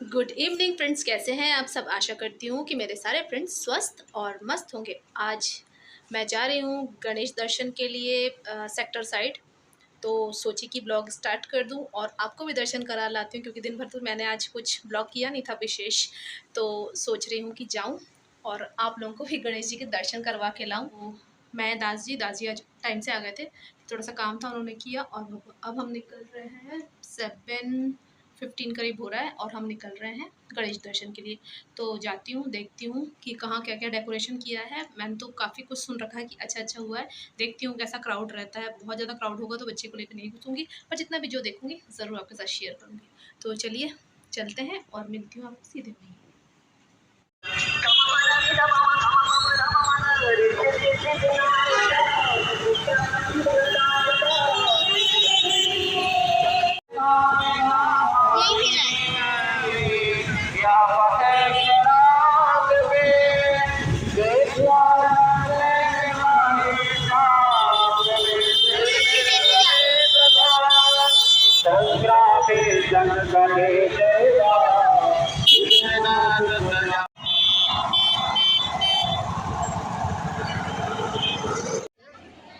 Good evening friends, कैसे हैं आप सब। आशा करती हूँ कि मेरे सारे फ्रेंड्स स्वस्थ और मस्त होंगे। आज मैं जा रही हूँ गणेश दर्शन के लिए सेक्टर साइड। तो सोची कि ब्लॉग स्टार्ट कर दूं और आपको भी दर्शन करा लाती हूँ, क्योंकि दिन भर तो मैंने आज कुछ ब्लॉग किया नहीं था विशेष। तो सोच रही हूँ कि जाऊँ और आप लोगों को भी गणेश जी के दर्शन करवा के लाऊं। तो मैं दास जी आज टाइम से आ गए थे, थोड़ा सा काम था उन्होंने किया। और अब हम निकल रहे हैं 7:15 करीब हो रहा है और हम निकल रहे हैं गणेश दर्शन के लिए। तो जाती हूँ, देखती हूँ कि कहाँ क्या क्या डेकोरेशन किया है। मैंने तो काफ़ी कुछ सुन रखा है कि अच्छा अच्छा हुआ है। देखती हूँ कैसा क्राउड रहता है। बहुत ज़्यादा क्राउड होगा तो बच्चे को लेकर नहीं घुसूँगी, पर जितना भी जो देखूँगी ज़रूर आपके साथ शेयर करूँगी। तो चलिए चलते हैं और मिलती हूँ आपको सीधे वहीं।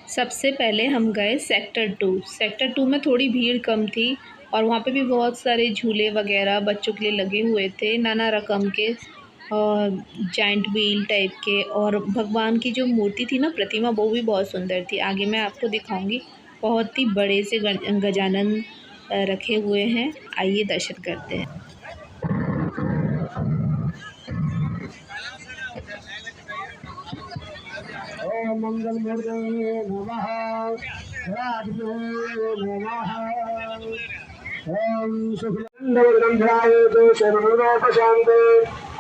सबसे पहले हम गए सेक्टर 2 में थोड़ी भीड़ कम थी और वहाँ पे भी बहुत सारे झूले वगैरह बच्चों के लिए लगे हुए थे, नाना रकम के और जाइंट व्हील टाइप के। और भगवान की जो मूर्ति थी ना, प्रतिमा, वो भी बहुत सुंदर थी। आगे मैं आपको दिखाऊंगी। बहुत ही बड़े से गजानन रखे हुए हैं। आइए दर्शन करते हैं। ओम मंगल मूर्तये नमः। ओम शुक्लंधवदंध्राय तो सर्वोपशांते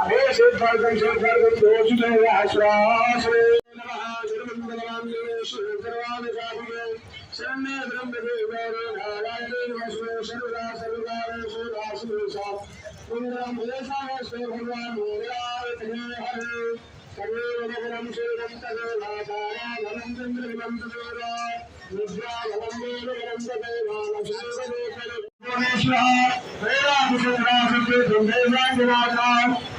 अभेषेद्धार्थं शंकरं दोषिते आश्वासने नमः। सर्वमंगलमांगल्ये शिवे सर्वाभिसाधिके शरण्ये त्र्यंबके गौरी नारायणे नमोस्तुते सर्वदा सर्वकालेषु नास्तिसा मंगलम येषामस्ते भगवान् मंगलाय हरे। सर्वेवनगरं शिवं तदेवाचार्याधनं चन्द्रविलं तदेवा विद्याधनं देवगलं तदेवानशेवदेवलं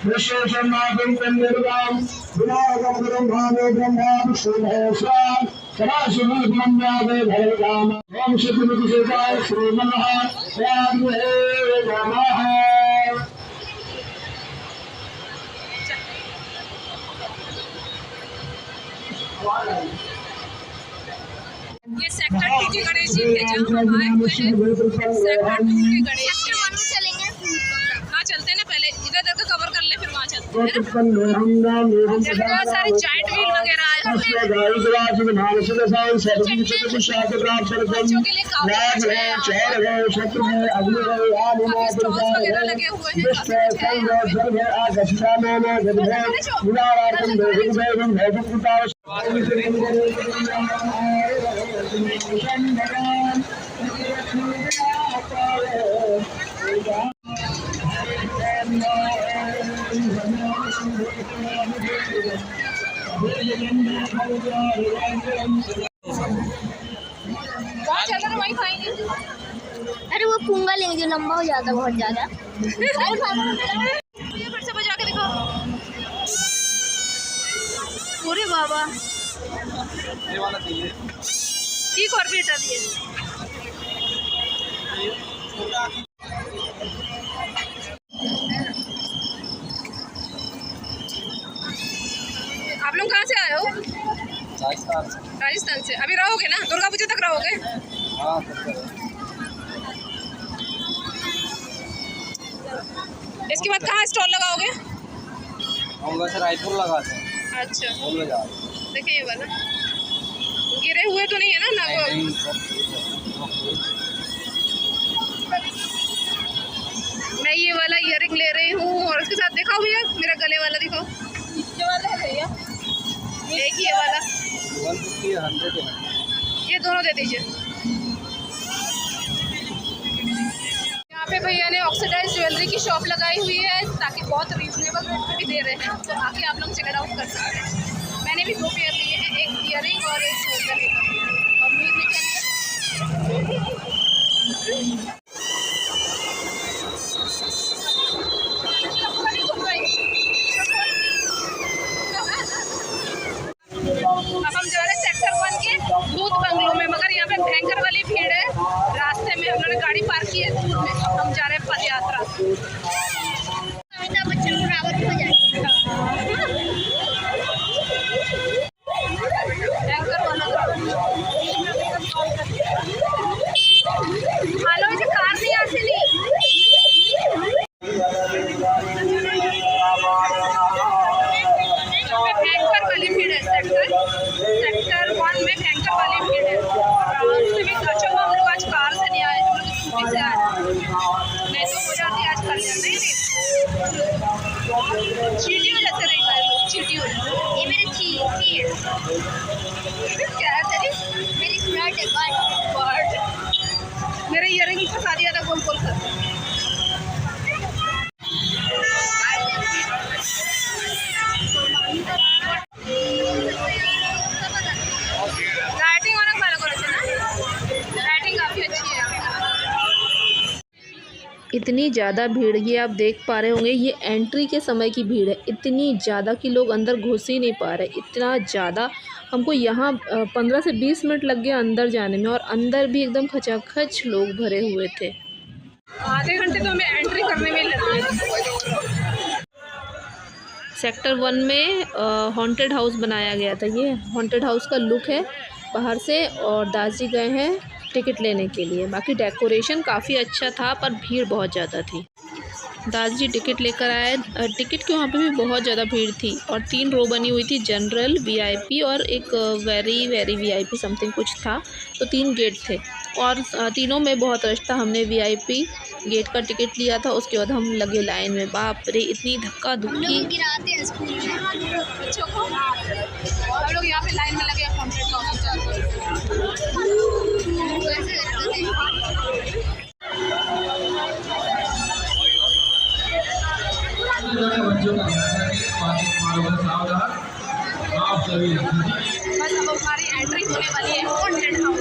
विश्वेशन्नाथं तन्निर्वां विनायकं भावे ब्रह्मा विष्णुमहेश्वरां सदाशिवब्रह्मादे भैरवाम ओम श्रीमद्विशेषाय श्रीमन्नः नमः। ये सेक्टर 2 के गणेश जी थे, जहाँ हम आए हुए हैं। सेक्टर 2 के गणेश जी चलेंगे। हाँ चलते हैं ना, पहले इधर का कवर कर ले, फिर वहाँ चलते हैं। बहुत सारे जाइंट व्हील वगैरह आए हैं। बच्चों के लिए स्टॉल्स वगैरह लगे हुए हैं। वहीं खाएंगे। अरे वो पूंगा लेंगे जो लंबा हो जाता है बहुत ज्यादा। फिर से बजा के दिखाओ। पूरे बाबा ये वाला चाहिए। ठीक और भी हटा दिए। आप लोग कहाँ से आए हो? राजस्थान से। अभी रहोगे ना, दुर्गा पूजा तक रहोगे? हाँ। इसके बाद कहाँ स्टॉल लगाओगे? हम वैसे रायपुर लगाते हैं। अच्छा, बोलो। देखिए ये वाला गिरे हुए तो नहीं है ना? मैं ये वाला इयररिंग ले रही हूँ और उसके साथ दिखाओ भैया, मेरा गले वाला दिखाओ। कितने वाला है भैया? एक ये वाला 150 100 है। ये दोनों दे दीजिए। यहाँ पे भैया ने ऑक्सीडाइज ज्वेलरी की शॉप लगाई हुई है, ताकि बहुत रीजनेबल रेट पे भी दे रहे हैं। तो आके आप लोग चेक आउट कर सकते हैं। मैंने भी 2 पेयर लिए हैं, एक इयररिंग और एक गले का। और मीरने के लिए अमिताभ बच्चन बराबर हो जाए। एंकर वाला हालो जे कार नहीं आसली भयंकर वाली भीड़ है। सेक्टर 1 में भयंकर वाली भीड़ है। उससे भी बच्चों को हम लोग आज कार से नहीं आए, हम लोग स्कूटी से आए, नहीं तो हो जाती आज कल नहीं चीटियों जैसे नहीं गए लोग, चीटियों जैसे। ये मेरी ची है। क्या है तेरी? मेरी स्कर्ट है बर्ड। मेरे इयरिंग फंसा दिया था गोल गोल कर। लाइटिंग অনেক ভালো করেছে না? लाइटिंग काफ़ी अच्छी है। इतनी ज़्यादा भीड़, ये आप देख पा रहे होंगे, ये एंट्री के समय की भीड़ है। इतनी ज़्यादा कि लोग अंदर घुस ही नहीं पा रहे, इतना ज़्यादा। हमको यहाँ 15 से 20 मिनट लग गए अंदर जाने में, और अंदर भी एकदम खचाखच लोग भरे हुए थे। आधे घंटे तो हमें एंट्री करने में लग गए। सेक्टर 1 में हॉन्टेड हाउस बनाया गया था। ये हॉन्टेड हाउस का लुक है बाहर से, और दास जी गए हैं टिकट लेने के लिए। बाकी डेकोरेशन काफ़ी अच्छा था, पर भीड़ बहुत ज़्यादा थी। दास जी टिकट लेकर आए। टिकट के वहाँ पे भी बहुत ज़्यादा भीड़ थी, और 3 रो बनी हुई थी, जनरल, वीआईपी और एक वेरी वेरी वीआईपी समथिंग कुछ था। तो 3 गेट थे, और तीनों में बहुत रश था। हमने वीआईपी गेट का टिकट लिया था, उसके बाद हम लगे लाइन में। बाप रे, इतनी धक्का धुक्की। गिराते हैं स्कूल में बच्चों को। हम लोग यहाँ पे लाइन में लगे हॉन्टेड हाउस बस अब हमारी एंट्री होने वाली है हॉन्टेड हाउस।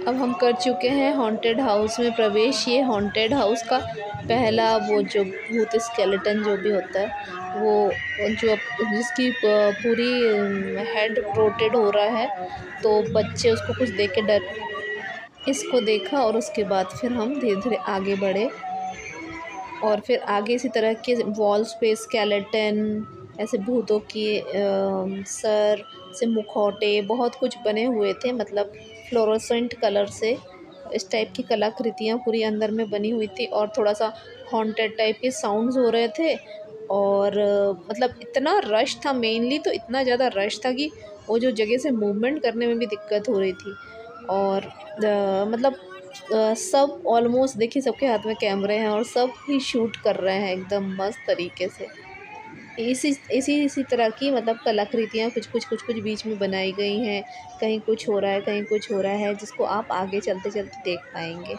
अब हम कर चुके हैं हॉन्टेड हाउस में प्रवेश। ये हॉन्टेड हाउस का पहला वो जो भूत स्केलेटन जो भी होता है, वो जो जिसकी पूरी हेड रोटेट हो रहा है, तो बच्चे उसको कुछ देख के डर, इसको देखा, और उसके बाद फिर हम धीरे धीरे आगे बढ़े, और फिर आगे इसी तरह के वॉल्स पे स्केलेटन, ऐसे भूतों के सर से मुखौटे, बहुत कुछ बने हुए थे। मतलब फ्लोरोसेंट कलर से इस टाइप की कलाकृतियाँ पूरी अंदर में बनी हुई थी, और थोड़ा सा हॉन्टेड टाइप के साउंड्स हो रहे थे। और मतलब इतना रश था, मेनली तो इतना ज़्यादा रश था कि वो जो जगह से मूवमेंट करने में भी दिक्कत हो रही थी। और मतलब सब ऑलमोस्ट देखिए, सबके हाथ में कैमरे हैं और सब ही शूट कर रहे हैं एकदम मस्त तरीके से। इसी तरह की मतलब कलाकृतियाँ कुछ बीच में बनाई गई हैं। कहीं कुछ हो रहा है, कहीं कुछ हो रहा है, जिसको आप आगे चलते चलते देख पाएंगे।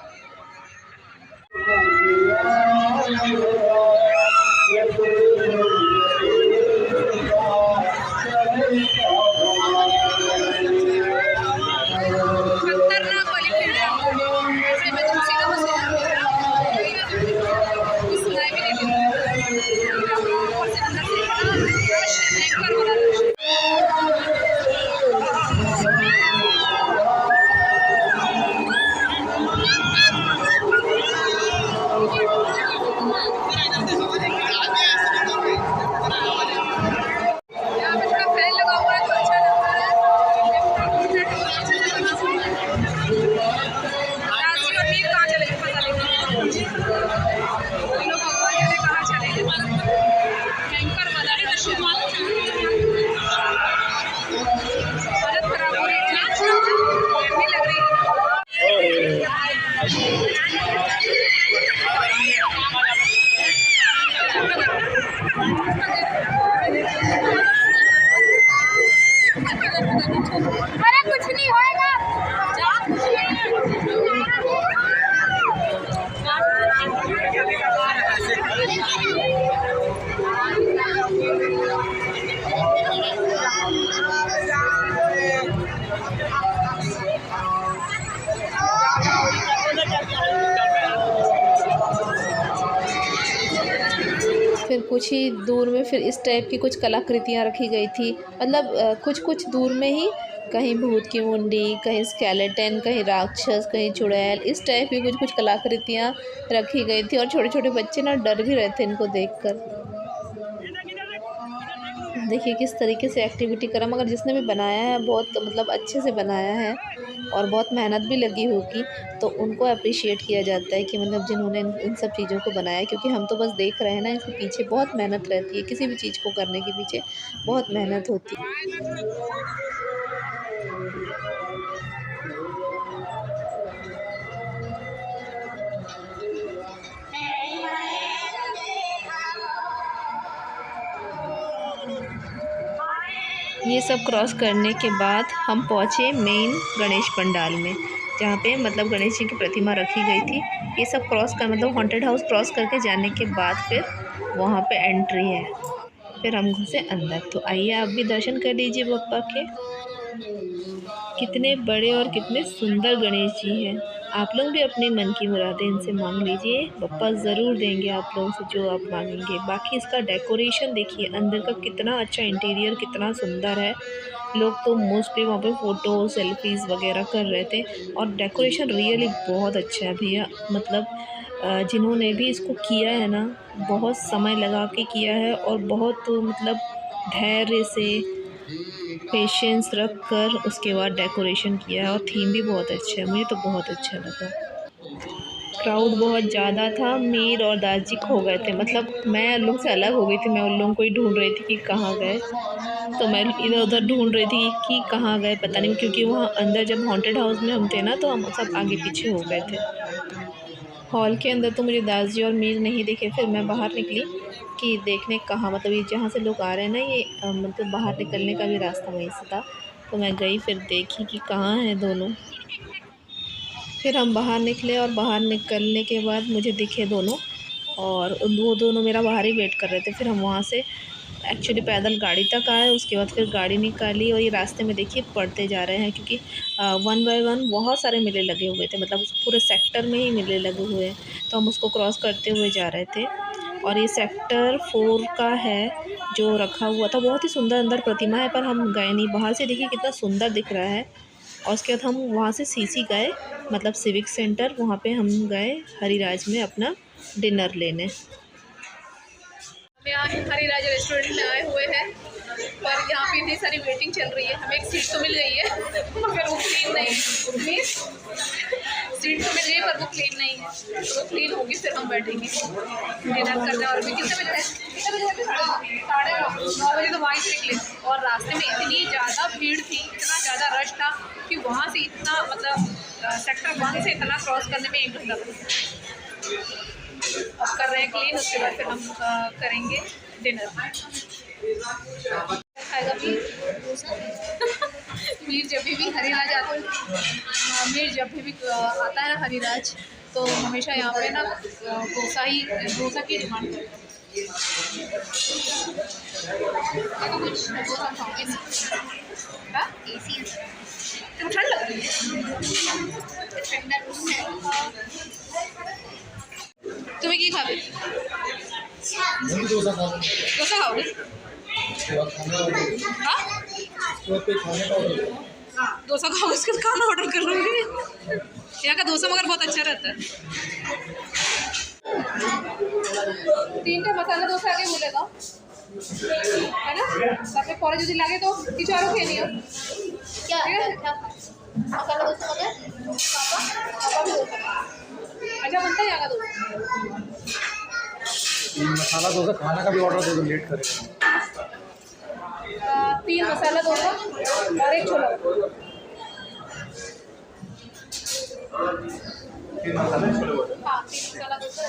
अरे कुछ नहीं होएगा। फिर कुछ ही दूर में फिर इस टाइप की कुछ कलाकृतियाँ रखी गई थी, मतलब कुछ कुछ दूर में ही कहीं भूत की मुंडी, कहीं स्केलेटन, कहीं राक्षस, कहीं चुड़ैल, इस टाइप की कुछ कुछ कलाकृतियाँ रखी गई थी। और छोटे छोटे बच्चे ना डर भी रहे थे इनको देखकर। देखिए किस तरीके से एक्टिविटी करा, मगर जिसने भी बनाया है बहुत मतलब अच्छे से बनाया है और बहुत मेहनत भी लगी होगी, तो उनको अप्रिशिएट किया जाता है कि मतलब जिन्होंने इन सब चीज़ों को बनाया। क्योंकि हम तो बस देख रहे हैं ना, इसके पीछे बहुत मेहनत रहती है, किसी भी चीज़ को करने के पीछे बहुत मेहनत होती है। ये सब क्रॉस करने के बाद हम पहुँचे मेन गणेश पंडाल में, जहाँ पे मतलब गणेश जी की प्रतिमा रखी गई थी। ये सब क्रॉस कर मतलब हॉन्टेड हाउस क्रॉस करके जाने के बाद फिर वहाँ पे एंट्री है। फिर हम घुसे अंदर। तो आइए आप भी दर्शन कर लीजिए बप्पा के। कितने बड़े और कितने सुंदर गणेश जी हैं। आप लोग भी अपने मन की मुरादें इनसे मांग लीजिए, बप्पा ज़रूर देंगे आप लोगों से जो आप मांगेंगे। बाकी इसका डेकोरेशन देखिए, अंदर का कितना अच्छा इंटीरियर, कितना सुंदर है। लोग तो मोस्टली वहाँ पे फ़ोटो सेल्फीज़ वगैरह कर रहे थे। और डेकोरेशन रियली बहुत अच्छा है भैया, मतलब जिन्होंने भी इसको किया है ना, बहुत समय लगा के किया है और बहुत मतलब धैर्य से पेशेंस रख कर उसके बाद डेकोरेशन किया है। और थीम भी बहुत अच्छा है, मुझे तो बहुत अच्छा लगा। क्राउड बहुत ज़्यादा था, मीर और दाजी खो गए थे, मतलब मैं उन लोग से अलग हो गई थी। मैं उन लोगों को ही ढूंढ रही थी कि कहाँ गए, तो मैं इधर उधर ढूंढ रही थी कि कहाँ गए, पता नहीं। क्योंकि वहाँ अंदर जब हॉन्टेड हाउस में हम थे ना, तो हम सब आगे पीछे हो गए थे। हॉल के अंदर तो मुझे दाजी और मीर नहीं दिखे। फिर मैं बाहर निकली कि देखने कहाँ, मतलब ये जहाँ से लोग आ रहे हैं ना, ये मतलब बाहर निकलने का भी रास्ता वहीं से था। तो मैं गई, फिर देखी कि कहाँ हैं दोनों। फिर हम बाहर निकले और बाहर निकलने के बाद मुझे दिखे दोनों, और वो दोनों मेरा बाहर ही वेट कर रहे थे। फिर हम वहाँ से एक्चुअली पैदल गाड़ी तक आए, उसके बाद फिर गाड़ी निकाली और ये रास्ते में देखिए पढ़ते जा रहे हैं। क्योंकि 1 बाय 1 बहुत सारे मेले लगे हुए थे, मतलब उस पूरे सेक्टर में ही मेले लगे हुए हैं। तो हम उसको क्रॉस करते हुए जा रहे थे। और ये सेक्टर 4 का है जो रखा हुआ था। बहुत ही सुंदर अंदर प्रतिमा है, पर हम गए नहीं। बाहर से देखिए कितना सुंदर दिख रहा है। और उसके बाद हम वहाँ से सीसी गए, मतलब सिविक सेंटर, वहाँ पे हम गए हरिराज में अपना डिनर लेने। यहाँ हरिराज रेस्टोरेंट में आए हुए हैं, पर यहाँ पे इतनी सारी वेटिंग चल रही है। हमें एक सीट तो मिल गई है मगर वो क्लीन नहीं है। सीट तो मिल गई पर वो क्लीन नहीं है। वो क्लीन होगी फिर हम बैठेंगे डिनर करने। और भी कितने बजे है? 9:30 बजे तो वहीं से निकले। और रास्ते में इतनी ज़्यादा भीड़ थी, इतना ज़्यादा रश था कि वहाँ से इतना मतलब सेक्टर 1 से इतना क्रॉस करने में 1 घंटा लगा। अब कर रहे हैं क्लीन, उसके बाद फिर हम करेंगे डिनर। खाएगा मीर जब भी हरिराज आता है, मीर जब भी आता है ना हरिराज, तो हमेशा यहाँ पे ना डोसा की डिमांड करता है। ठंड लग रही है, तुम्हें की खाओगे? डोसा खाओगे? हाँ डोसा खाओगे, उसके बाद खाना ऑर्डर कर लोगे। यहाँ का डोसा मगर बहुत अच्छा रहता है। 3 का मसाला डोसा आगे बोलेगा है ना, ताकि पौरे जो लागे तो चारों के नहीं हो क्या मसाला डोसा होता है। अच्छा बनता है यहाँ का डोसा। मसाला डोसा खाना का भी ऑर्डर दे दो, लेट करेगा। 3 मसाला डोसा और 1 छोला। 3 मसाला छोले। हाँ 3 मसाला डोसा।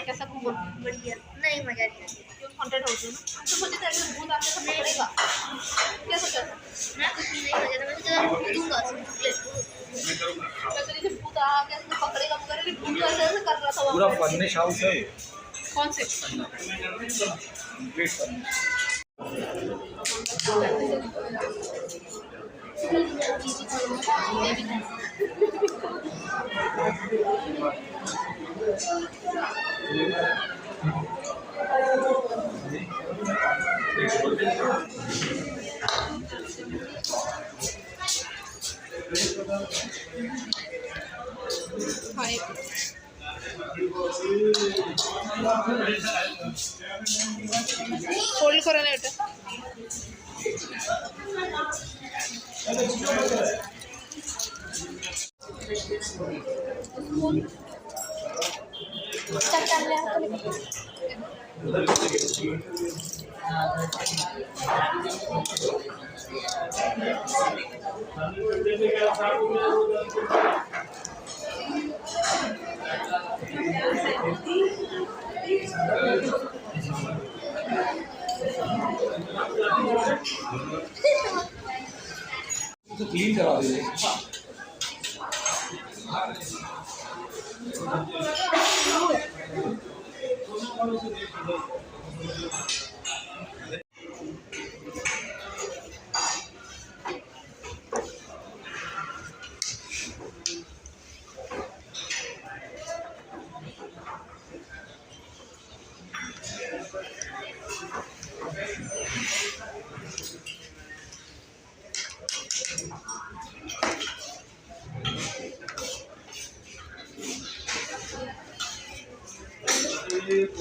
कैसा बढ़िया? नहीं मजा नहीं आया। क्यों हॉन्टेड हाउस है ना, तो मुझे तो भूत आपके सामने पड़ेगा। क्या सोचा था? मैं कुछ नहीं मजा था, मुझे दूंगा जैसे भूत आ गया तो पकड़ेगा मगर ये भूत ऐसे ऐसे कर रहा था पूरा वहाँ पे। फर्निश हाउस है वो। कौन से? Complete furnish. हाय फोल्ड करो ना बेटा। चल कर ले आपको तो क्लीन करा दीजिए।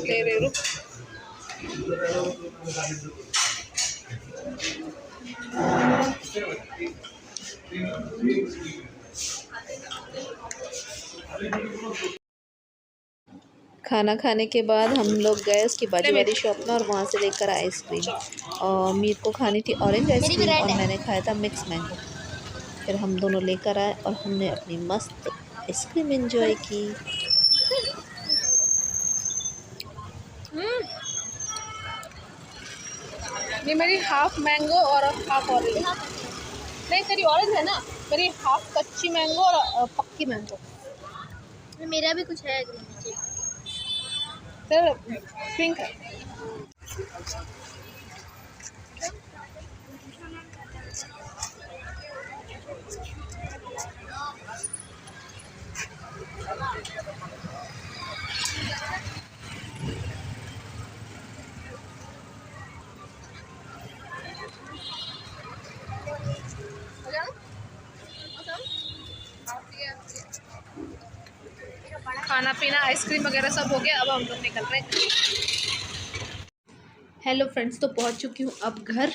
ले रहे रुक। खाना खाने के बाद हम लोग गए उसकी बाजू वाली शॉप में और वहाँ से लेकर आइसक्रीम। और मीर को खानी थी ऑरेंज आइसक्रीम रेड और है। मैंने खाया था मिक्स मैंगो। फिर हम दोनों लेकर आए और हमने अपनी मस्त आइसक्रीम एंजॉय की। ये मेरी हाफ मैंगो और हाफ ऑरेंज। नहीं तेरी ऑरेंज है ना, मेरी हाफ कच्ची मैंगो और पक्की मैंगो। मेरा भी कुछ है नीचे। तेरा पिंक है। खाना पीना आइसक्रीम वगैरह सब हो गया, अब हम लोग निकल रहे हैं। हेलो फ्रेंड्स, तो पहुंच चुकी हूँ अब घर।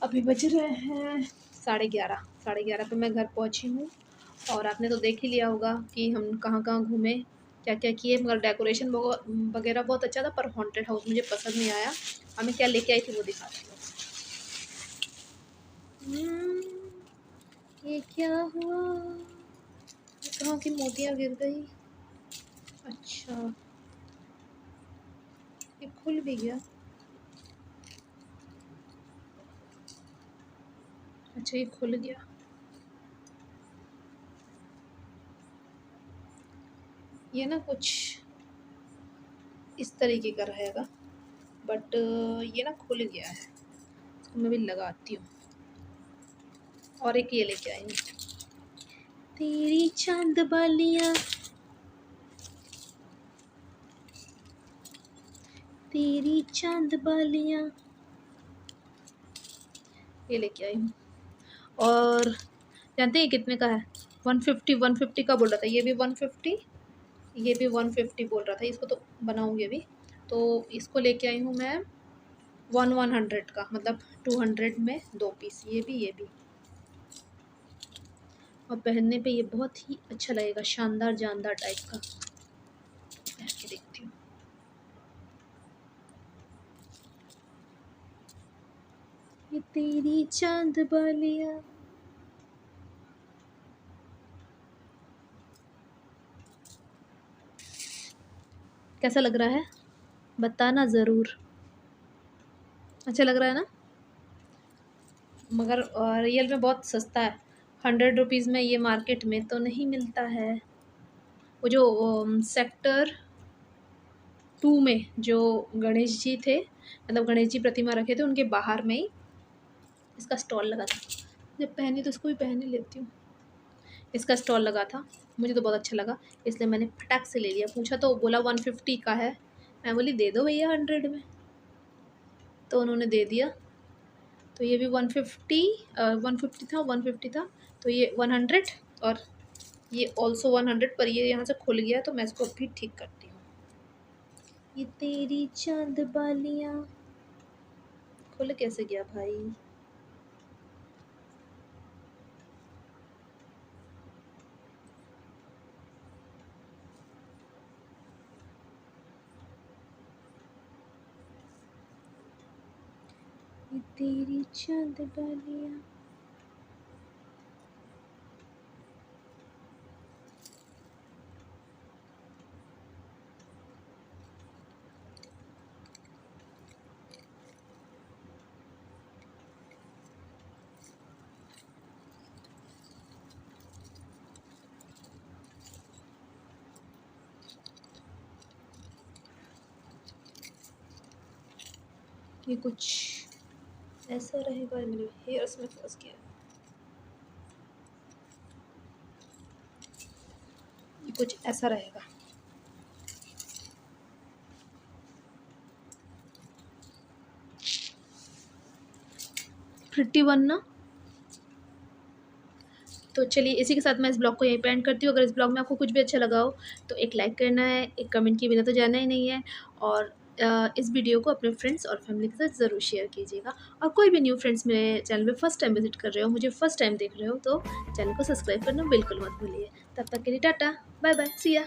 अभी बज रहे हैं 11:30। 11:30 पे मैं घर पहुंची हूँ। और आपने तो देख ही लिया होगा कि हम कहाँ कहाँ घूमे, क्या क्या किए। मगर डेकोरेशन वगैरह बहुत अच्छा था, पर हॉन्टेड हाउस मुझे पसंद नहीं आया। हमें क्या लेके आई थी वो दिखाती हूँ। ये क्या हुआ, कहाँ की मोतियाँ गिर गई। अच्छा ये खुल भी गया। अच्छा ये खुल गया। ये ना कुछ इस तरीके का रहेगा, बट ये ना खुल गया है। इसको मैं भी लगाती हूँ। और एक ये लेके आई हूँ, तेरी चांद बालियाँ, तेरी चांद बालियाँ, ये लेके आई हूँ। और जानते हैं कितने का है? 150 का बोल रहा था। ये भी 150, ये भी 150 बोल रहा था। इसको तो बनाऊंगी अभी। तो इसको लेके आई हूँ मैं 100 का, मतलब 200 में 2 पीस। ये भी और पहनने पे ये बहुत ही अच्छा लगेगा, शानदार जानदार टाइप का। पहन के देखती हूँ। ये तेरी चांद बालियाँ, कैसा लग रहा है बताना ज़रूर। अच्छा लग रहा है ना? मगर रियल में बहुत सस्ता है। 100 रुपीज़ में ये मार्केट में तो नहीं मिलता है। वो जो सेक्टर 2 में जो गणेश जी थे, मतलब गणेश जी प्रतिमा रखे थे, उनके बाहर में ही इसका स्टॉल लगा था। जब पहनी तो इसको भी पहन ही लेती हूँ। इसका स्टॉल लगा था, मुझे तो बहुत अच्छा लगा, इसलिए मैंने फटाक से ले लिया। पूछा तो बोला 150 का है, मैं बोली दे दो भैया 100 में, तो उन्होंने दे दिया। तो ये भी 150 था, 150 था, तो ये 100 और ये ऑल्सो 100, पर ये यहाँ से खुल गया तो मैं इसको अभी ठीक करती हूँ। ये तेरी चांद बालियाँ, खुल कैसे गया भाई? ये तेरी चांद बालियाँ। ये कुछ ऐसा रहेगा, मेरे हेयर्स में फंस गया। ये कुछ ऐसा रहेगा। प्रिटी वन ना। तो चलिए इसी के साथ मैं इस ब्लॉग को यहीं पे एंड करती हूँ। अगर इस ब्लॉग में आपको कुछ भी अच्छा लगा हो तो एक लाइक करना है, एक कमेंट किए बिना तो जाना ही नहीं है, और इस वीडियो को अपने फ्रेंड्स और फैमिली के साथ ज़रूर शेयर कीजिएगा। और कोई भी न्यू फ्रेंड्स मेरे चैनल पे फर्स्ट टाइम विजिट कर रहे हो, मुझे फर्स्ट टाइम देख रहे हो, तो चैनल को सब्सक्राइब करना बिल्कुल मत भूलिए। तब तक के लिए टाटा, बाय बाय, सी या।